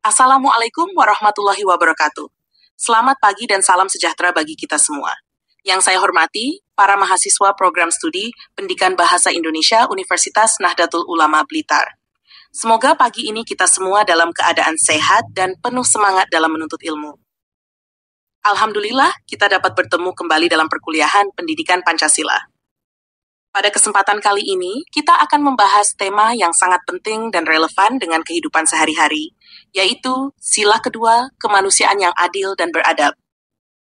Assalamualaikum warahmatullahi wabarakatuh. Selamat pagi dan salam sejahtera bagi kita semua. Yang saya hormati, para mahasiswa program studi Pendidikan Bahasa Indonesia Universitas Nahdlatul Ulama Blitar. Semoga pagi ini kita semua dalam keadaan sehat dan penuh semangat dalam menuntut ilmu. Alhamdulillah, kita dapat bertemu kembali dalam perkuliahan Pendidikan Pancasila. Pada kesempatan kali ini, kita akan membahas tema yang sangat penting dan relevan dengan kehidupan sehari-hari, yaitu sila kedua, kemanusiaan yang adil dan beradab.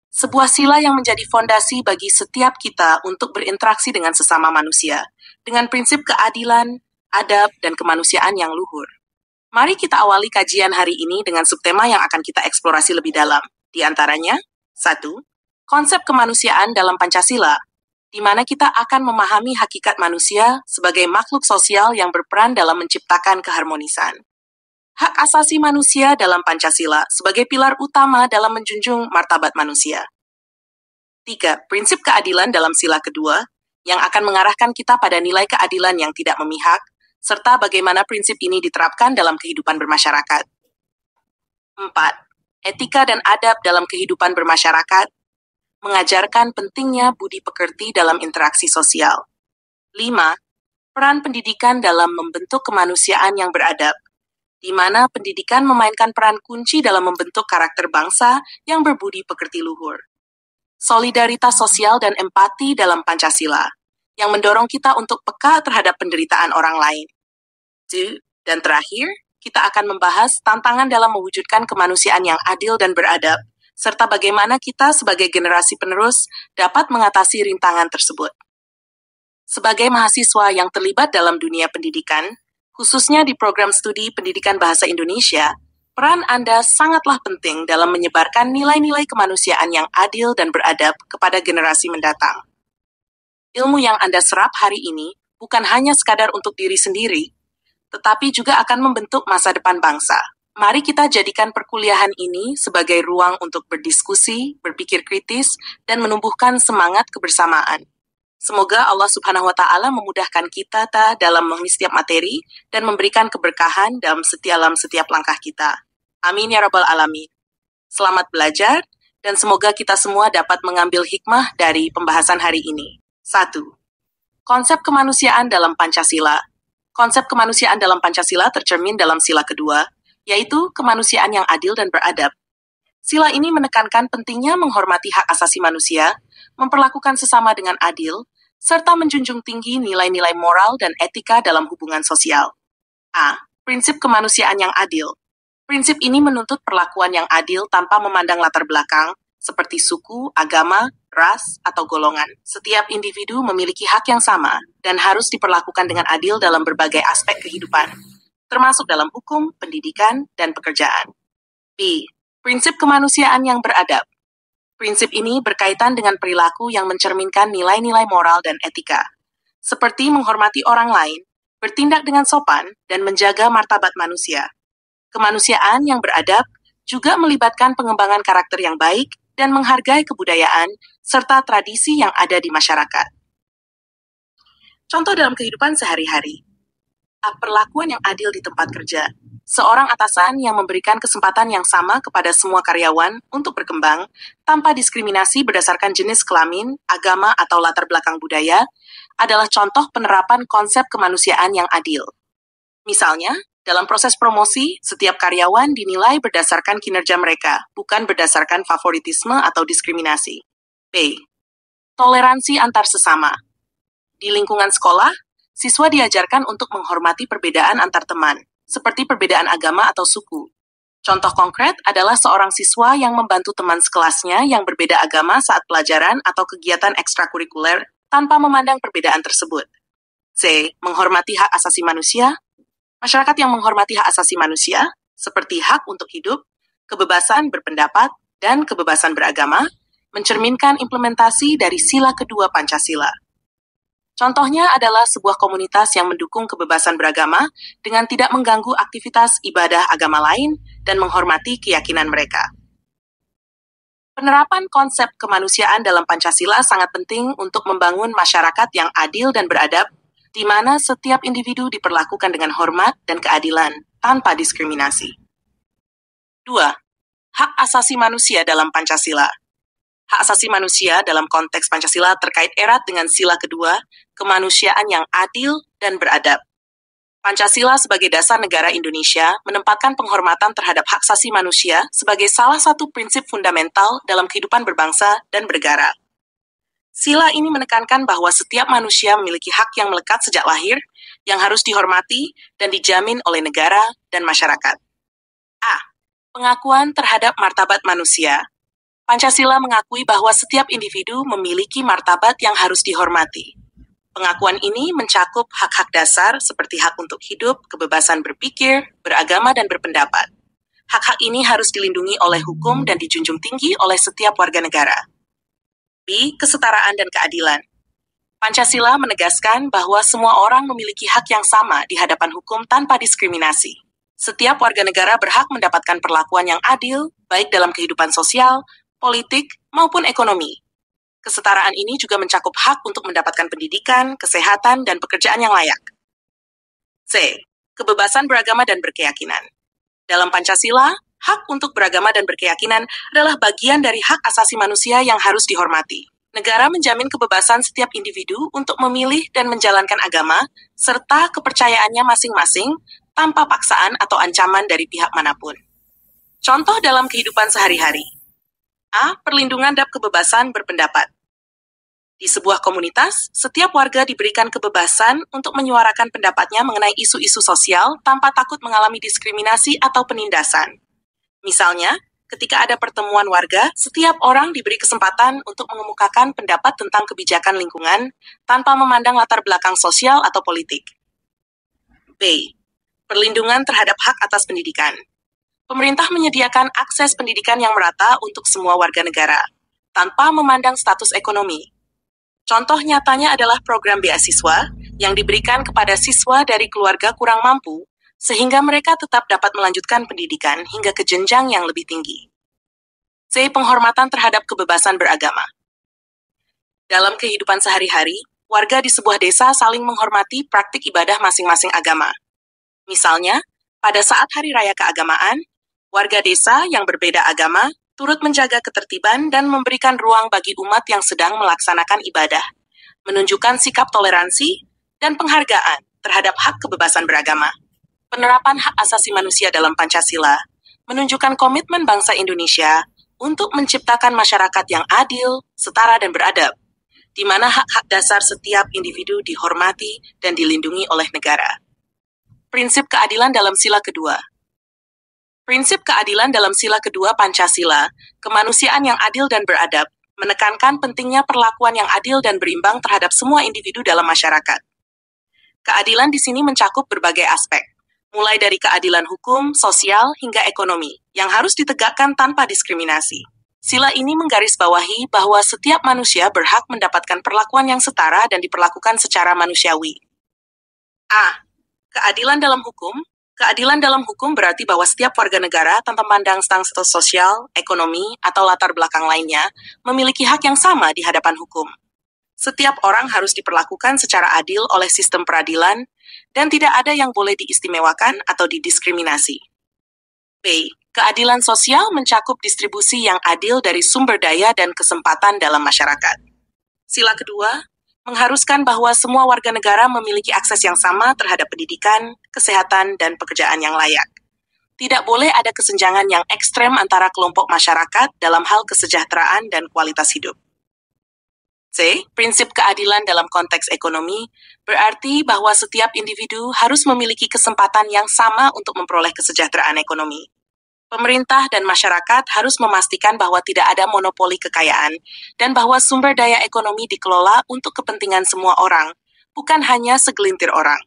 Sebuah sila yang menjadi fondasi bagi setiap kita untuk berinteraksi dengan sesama manusia, dengan prinsip keadilan, adab, dan kemanusiaan yang luhur. Mari kita awali kajian hari ini dengan subtema yang akan kita eksplorasi lebih dalam. Di antaranya, 1. Konsep kemanusiaan dalam Pancasila, di mana kita akan memahami hakikat manusia sebagai makhluk sosial yang berperan dalam menciptakan keharmonisan. Hak asasi manusia dalam Pancasila sebagai pilar utama dalam menjunjung martabat manusia. 3. Prinsip keadilan dalam sila kedua, yang akan mengarahkan kita pada nilai keadilan yang tidak memihak, serta bagaimana prinsip ini diterapkan dalam kehidupan bermasyarakat. 4. Etika dan adab dalam kehidupan bermasyarakat, mengajarkan pentingnya budi pekerti dalam interaksi sosial. 5. Peran pendidikan dalam membentuk kemanusiaan yang beradab, di mana pendidikan memainkan peran kunci dalam membentuk karakter bangsa yang berbudi pekerti luhur. Solidaritas sosial dan empati dalam Pancasila, yang mendorong kita untuk peka terhadap penderitaan orang lain. Dan terakhir, kita akan membahas tantangan dalam mewujudkan kemanusiaan yang adil dan beradab, serta bagaimana kita sebagai generasi penerus dapat mengatasi rintangan tersebut. Sebagai mahasiswa yang terlibat dalam dunia pendidikan, khususnya di program studi Pendidikan Bahasa Indonesia, peran Anda sangatlah penting dalam menyebarkan nilai-nilai kemanusiaan yang adil dan beradab kepada generasi mendatang. Ilmu yang Anda serap hari ini bukan hanya sekadar untuk diri sendiri, tetapi juga akan membentuk masa depan bangsa. Mari kita jadikan perkuliahan ini sebagai ruang untuk berdiskusi, berpikir kritis, dan menumbuhkan semangat kebersamaan. Semoga Allah Subhanahu wa Ta'ala memudahkan kita dalam memahami setiap materi dan memberikan keberkahan dalam setiap langkah kita. Amin ya Rabbal Alamin. Selamat belajar, dan semoga kita semua dapat mengambil hikmah dari pembahasan hari ini. 1. Konsep kemanusiaan dalam Pancasila. Konsep kemanusiaan dalam Pancasila tercermin dalam sila kedua, yaitu kemanusiaan yang adil dan beradab. Sila ini menekankan pentingnya menghormati hak asasi manusia, memperlakukan sesama dengan adil, serta menjunjung tinggi nilai-nilai moral dan etika dalam hubungan sosial. A. Prinsip kemanusiaan yang adil. Prinsip ini menuntut perlakuan yang adil tanpa memandang latar belakang, seperti suku, agama, ras, atau golongan. Setiap individu memiliki hak yang sama dan harus diperlakukan dengan adil dalam berbagai aspek kehidupan, termasuk dalam hukum, pendidikan, dan pekerjaan. B. Prinsip kemanusiaan yang beradab. Prinsip ini berkaitan dengan perilaku yang mencerminkan nilai-nilai moral dan etika, seperti menghormati orang lain, bertindak dengan sopan, dan menjaga martabat manusia. Kemanusiaan yang beradab juga melibatkan pengembangan karakter yang baik dan menghargai kebudayaan serta tradisi yang ada di masyarakat. Contoh dalam kehidupan sehari-hari. Perlakuan yang adil di tempat kerja. Seorang atasan yang memberikan kesempatan yang sama kepada semua karyawan untuk berkembang tanpa diskriminasi berdasarkan jenis kelamin, agama, atau latar belakang budaya adalah contoh penerapan konsep kemanusiaan yang adil. Misalnya, dalam proses promosi, setiap karyawan dinilai berdasarkan kinerja mereka, bukan berdasarkan favoritisme atau diskriminasi. B. Toleransi antar sesama. Di lingkungan sekolah, siswa diajarkan untuk menghormati perbedaan antar teman, seperti perbedaan agama atau suku. Contoh konkret adalah seorang siswa yang membantu teman sekelasnya yang berbeda agama saat pelajaran atau kegiatan ekstrakurikuler tanpa memandang perbedaan tersebut. C. Menghormati hak asasi manusia. Masyarakat yang menghormati hak asasi manusia, seperti hak untuk hidup, kebebasan berpendapat, dan kebebasan beragama, mencerminkan implementasi dari sila kedua Pancasila. Contohnya adalah sebuah komunitas yang mendukung kebebasan beragama dengan tidak mengganggu aktivitas ibadah agama lain dan menghormati keyakinan mereka. Penerapan konsep kemanusiaan dalam Pancasila sangat penting untuk membangun masyarakat yang adil dan beradab, di mana setiap individu diperlakukan dengan hormat dan keadilan tanpa diskriminasi. 2. Hak asasi manusia dalam Pancasila. Hak asasi manusia dalam konteks Pancasila terkait erat dengan sila kedua, kemanusiaan yang adil dan beradab. Pancasila sebagai dasar negara Indonesia menempatkan penghormatan terhadap hak asasi manusia sebagai salah satu prinsip fundamental dalam kehidupan berbangsa dan bernegara. Sila ini menekankan bahwa setiap manusia memiliki hak yang melekat sejak lahir, yang harus dihormati dan dijamin oleh negara dan masyarakat. A. Pengakuan terhadap martabat manusia. Pancasila mengakui bahwa setiap individu memiliki martabat yang harus dihormati. Pengakuan ini mencakup hak-hak dasar seperti hak untuk hidup, kebebasan berpikir, beragama, dan berpendapat. Hak-hak ini harus dilindungi oleh hukum dan dijunjung tinggi oleh setiap warga negara. B. Kesetaraan dan keadilan. Pancasila menegaskan bahwa semua orang memiliki hak yang sama di hadapan hukum tanpa diskriminasi. Setiap warga negara berhak mendapatkan perlakuan yang adil, baik dalam kehidupan sosial, politik, maupun ekonomi. Kesetaraan ini juga mencakup hak untuk mendapatkan pendidikan, kesehatan, dan pekerjaan yang layak. C. Kebebasan beragama dan berkeyakinan. Dalam Pancasila, hak untuk beragama dan berkeyakinan adalah bagian dari hak asasi manusia yang harus dihormati. Negara menjamin kebebasan setiap individu untuk memilih dan menjalankan agama, serta kepercayaannya masing-masing, tanpa paksaan atau ancaman dari pihak manapun. Contoh dalam kehidupan sehari-hari. A. Perlindungan dan kebebasan berpendapat. Di sebuah komunitas, setiap warga diberikan kebebasan untuk menyuarakan pendapatnya mengenai isu-isu sosial tanpa takut mengalami diskriminasi atau penindasan. Misalnya, ketika ada pertemuan warga, setiap orang diberi kesempatan untuk mengemukakan pendapat tentang kebijakan lingkungan tanpa memandang latar belakang sosial atau politik. B. Perlindungan terhadap hak atas pendidikan. Pemerintah menyediakan akses pendidikan yang merata untuk semua warga negara, tanpa memandang status ekonomi. Contoh nyatanya adalah program beasiswa yang diberikan kepada siswa dari keluarga kurang mampu, sehingga mereka tetap dapat melanjutkan pendidikan hingga ke jenjang yang lebih tinggi. C. Penghormatan terhadap kebebasan beragama. Dalam kehidupan sehari-hari, warga di sebuah desa saling menghormati praktik ibadah masing-masing agama. Misalnya, pada saat hari raya keagamaan, warga desa yang berbeda agama turut menjaga ketertiban dan memberikan ruang bagi umat yang sedang melaksanakan ibadah, menunjukkan sikap toleransi dan penghargaan terhadap hak kebebasan beragama. Penerapan hak asasi manusia dalam Pancasila menunjukkan komitmen bangsa Indonesia untuk menciptakan masyarakat yang adil, setara, dan beradab, di mana hak-hak dasar setiap individu dihormati dan dilindungi oleh negara. Prinsip keadilan dalam sila kedua. Prinsip keadilan dalam sila kedua Pancasila, kemanusiaan yang adil dan beradab, menekankan pentingnya perlakuan yang adil dan berimbang terhadap semua individu dalam masyarakat. Keadilan di sini mencakup berbagai aspek, mulai dari keadilan hukum, sosial, hingga ekonomi, yang harus ditegakkan tanpa diskriminasi. Sila ini menggarisbawahi bahwa setiap manusia berhak mendapatkan perlakuan yang setara dan diperlakukan secara manusiawi. A. Keadilan dalam hukum. Keadilan dalam hukum berarti bahwa setiap warga negara tanpa memandang status sosial, ekonomi, atau latar belakang lainnya memiliki hak yang sama di hadapan hukum. Setiap orang harus diperlakukan secara adil oleh sistem peradilan dan tidak ada yang boleh diistimewakan atau didiskriminasi. B. Keadilan sosial mencakup distribusi yang adil dari sumber daya dan kesempatan dalam masyarakat. Sila kedua mengharuskan bahwa semua warga negara memiliki akses yang sama terhadap pendidikan, kesehatan, dan pekerjaan yang layak. Tidak boleh ada kesenjangan yang ekstrem antara kelompok masyarakat dalam hal kesejahteraan dan kualitas hidup. C. Prinsip keadilan dalam konteks ekonomi berarti bahwa setiap individu harus memiliki kesempatan yang sama untuk memperoleh kesejahteraan ekonomi. Pemerintah dan masyarakat harus memastikan bahwa tidak ada monopoli kekayaan dan bahwa sumber daya ekonomi dikelola untuk kepentingan semua orang, bukan hanya segelintir orang.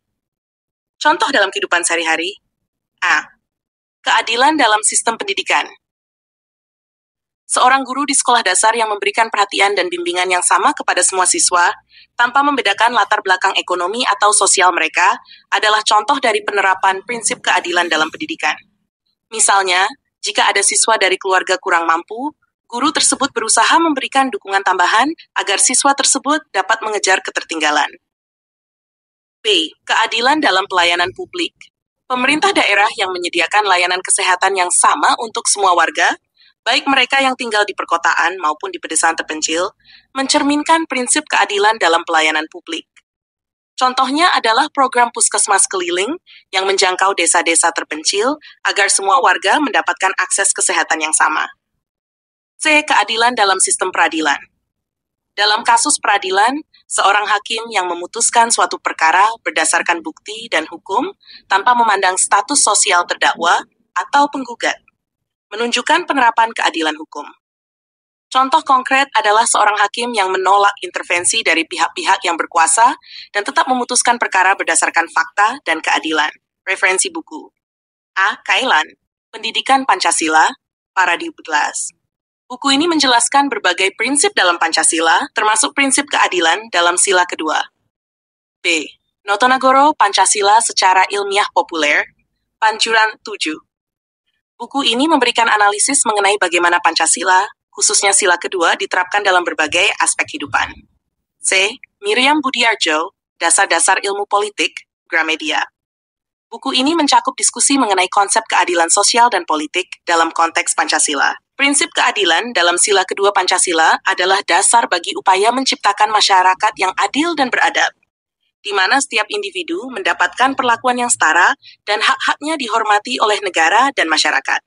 Contoh dalam kehidupan sehari-hari. A. Keadilan dalam sistem pendidikan. Seorang guru di sekolah dasar yang memberikan perhatian dan bimbingan yang sama kepada semua siswa, tanpa membedakan latar belakang ekonomi atau sosial mereka, adalah contoh dari penerapan prinsip keadilan dalam pendidikan. Misalnya, jika ada siswa dari keluarga kurang mampu, guru tersebut berusaha memberikan dukungan tambahan agar siswa tersebut dapat mengejar ketertinggalan. B. Keadilan dalam pelayanan publik. Pemerintah daerah yang menyediakan layanan kesehatan yang sama untuk semua warga, baik mereka yang tinggal di perkotaan maupun di pedesaan terpencil, mencerminkan prinsip keadilan dalam pelayanan publik. Contohnya adalah program puskesmas keliling yang menjangkau desa-desa terpencil agar semua warga mendapatkan akses kesehatan yang sama. C. Keadilan dalam sistem peradilan. Dalam kasus peradilan, seorang hakim yang memutuskan suatu perkara berdasarkan bukti dan hukum tanpa memandang status sosial terdakwa atau penggugat, menunjukkan penerapan keadilan hukum. Contoh konkret adalah seorang hakim yang menolak intervensi dari pihak-pihak yang berkuasa dan tetap memutuskan perkara berdasarkan fakta dan keadilan. Referensi buku. A. Kailan, Pendidikan Pancasila, Paradigmas. Buku ini menjelaskan berbagai prinsip dalam Pancasila, termasuk prinsip keadilan dalam sila kedua. B. Notonagoro Pancasila secara ilmiah populer, Pancuran 7. Buku ini memberikan analisis mengenai bagaimana Pancasila, khususnya sila kedua, diterapkan dalam berbagai aspek kehidupan. C. Miriam Budiarjo, Dasar-dasar Ilmu Politik, Gramedia. Buku ini mencakup diskusi mengenai konsep keadilan sosial dan politik dalam konteks Pancasila. Prinsip keadilan dalam sila kedua Pancasila adalah dasar bagi upaya menciptakan masyarakat yang adil dan beradab, di mana setiap individu mendapatkan perlakuan yang setara dan hak-haknya dihormati oleh negara dan masyarakat.